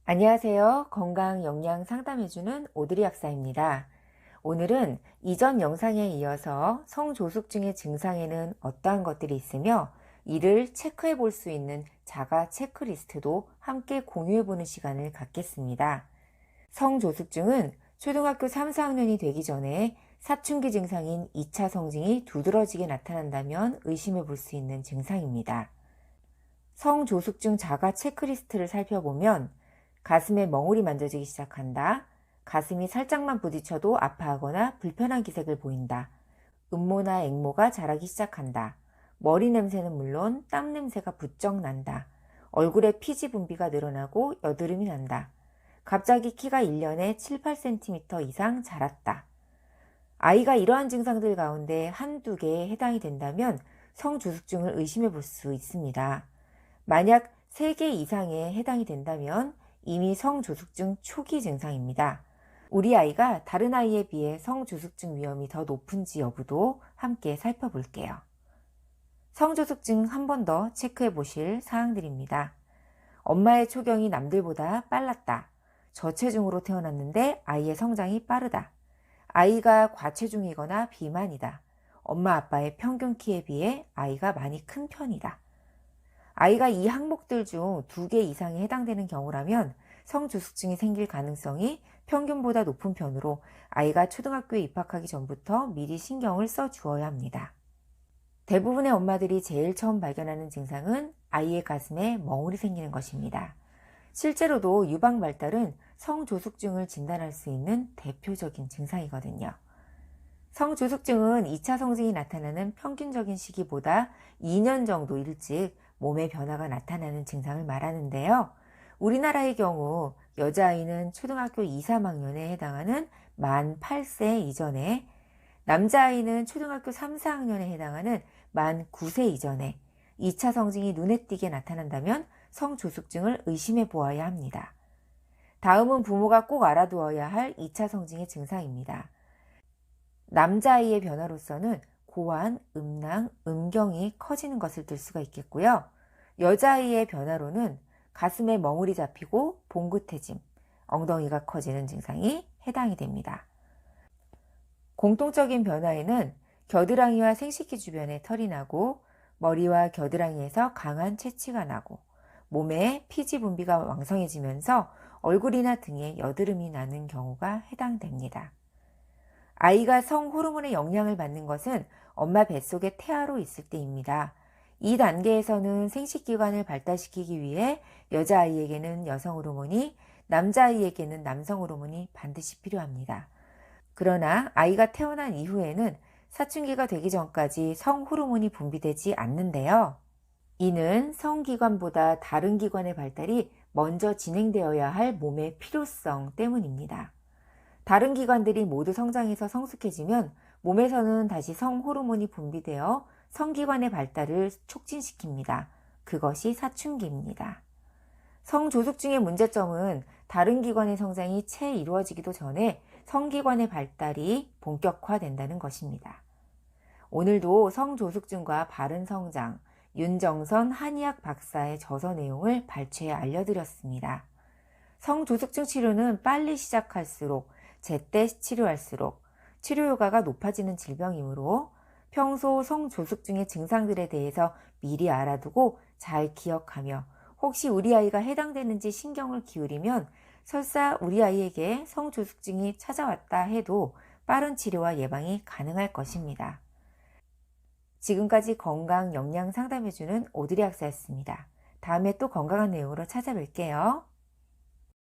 안녕하세요. 건강 영양 상담해주는 오드리 약사입니다. 오늘은 이전 영상에 이어서 성조숙증의 증상에는 어떠한 것들이 있으며 이를 체크해 볼 수 있는 자가 체크리스트도 함께 공유해 보는 시간을 갖겠습니다. 성조숙증은 초등학교 3, 4학년이 되기 전에 사춘기 증상인 2차 성징이 두드러지게 나타난다면 의심해 볼 수 있는 증상입니다. 성조숙증 자가 체크리스트를 살펴보면 가슴에 멍울이 만져지기 시작한다. 가슴이 살짝만 부딪혀도 아파하거나 불편한 기색을 보인다. 음모나 앵모가 자라기 시작한다. 머리 냄새는 물론 땀 냄새가 부쩍 난다. 얼굴에 피지 분비가 늘어나고 여드름이 난다. 갑자기 키가 1년에 7, 8cm 이상 자랐다. 아이가 이러한 증상들 가운데 한두 개에 해당이 된다면 성조숙증을 의심해 볼 수 있습니다. 만약 3개 이상에 해당이 된다면 이미 성조숙증 초기 증상입니다. 우리 아이가 다른 아이에 비해 성조숙증 위험이 더 높은지 여부도 함께 살펴볼게요. 성조숙증 한 번 더 체크해 보실 사항들입니다. 엄마의 초경이 남들보다 빨랐다. 저체중으로 태어났는데 아이의 성장이 빠르다. 아이가 과체중이거나 비만이다. 엄마 아빠의 평균 키에 비해 아이가 많이 큰 편이다. 아이가 이 항목들 중 2개 이상에 해당되는 경우라면 성조숙증이 생길 가능성이 평균보다 높은 편으로 아이가 초등학교에 입학하기 전부터 미리 신경을 써 주어야 합니다. 대부분의 엄마들이 제일 처음 발견하는 증상은 아이의 가슴에 멍울이 생기는 것입니다. 실제로도 유방 발달은 성조숙증을 진단할 수 있는 대표적인 증상이거든요. 성조숙증은 2차 성징이 나타나는 평균적인 시기보다 2년 정도 일찍 몸의 변화가 나타나는 증상을 말하는데요. 우리나라의 경우 여자아이는 초등학교 2, 3학년에 해당하는 만 8세 이전에, 남자아이는 초등학교 3, 4학년에 해당하는 만 9세 이전에 2차 성징이 눈에 띄게 나타난다면 성조숙증을 의심해 보아야 합니다. 다음은 부모가 꼭 알아두어야 할 2차 성징의 증상입니다. 남자아이의 변화로서는 고환, 음낭, 음경이 커지는 것을 들 수가 있겠고요. 여자아이의 변화로는 가슴에 멍울이 잡히고 봉긋해짐, 엉덩이가 커지는 증상이 해당이 됩니다. 공통적인 변화에는 겨드랑이와 생식기 주변에 털이 나고 머리와 겨드랑이에서 강한 채취가 나고 몸에 피지 분비가 왕성해지면서 얼굴이나 등에 여드름이 나는 경우가 해당됩니다. 아이가 성호르몬의 영향을 받는 것은 엄마 뱃속에 태아로 있을 때입니다. 이 단계에서는 생식기관을 발달시키기 위해 여자아이에게는 여성 호르몬이, 남자아이에게는 남성 호르몬이 반드시 필요합니다. 그러나 아이가 태어난 이후에는 사춘기가 되기 전까지 성 호르몬이 분비되지 않는데요. 이는 성기관보다 다른 기관의 발달이 먼저 진행되어야 할 몸의 필요성 때문입니다. 다른 기관들이 모두 성장해서 성숙해지면 몸에서는 다시 성호르몬이 분비되어 성기관의 발달을 촉진시킵니다. 그것이 사춘기입니다. 성조숙증의 문제점은 다른 기관의 성장이 채 이루어지기도 전에 성기관의 발달이 본격화된다는 것입니다. 오늘도 성조숙증과 바른 성장, 윤정선 한의학 박사의 저서 내용을 발췌해 알려드렸습니다. 성조숙증 치료는 빨리 시작할수록 제때 치료할수록 치료 효과가 높아지는 질병이므로 평소 성조숙증의 증상들에 대해서 미리 알아두고 잘 기억하며 혹시 우리 아이가 해당되는지 신경을 기울이면 설사 우리 아이에게 성조숙증이 찾아왔다 해도 빠른 치료와 예방이 가능할 것입니다. 지금까지 건강 영양 상담해주는 오드리 약사였습니다. 다음에 또 건강한 내용으로 찾아뵐게요.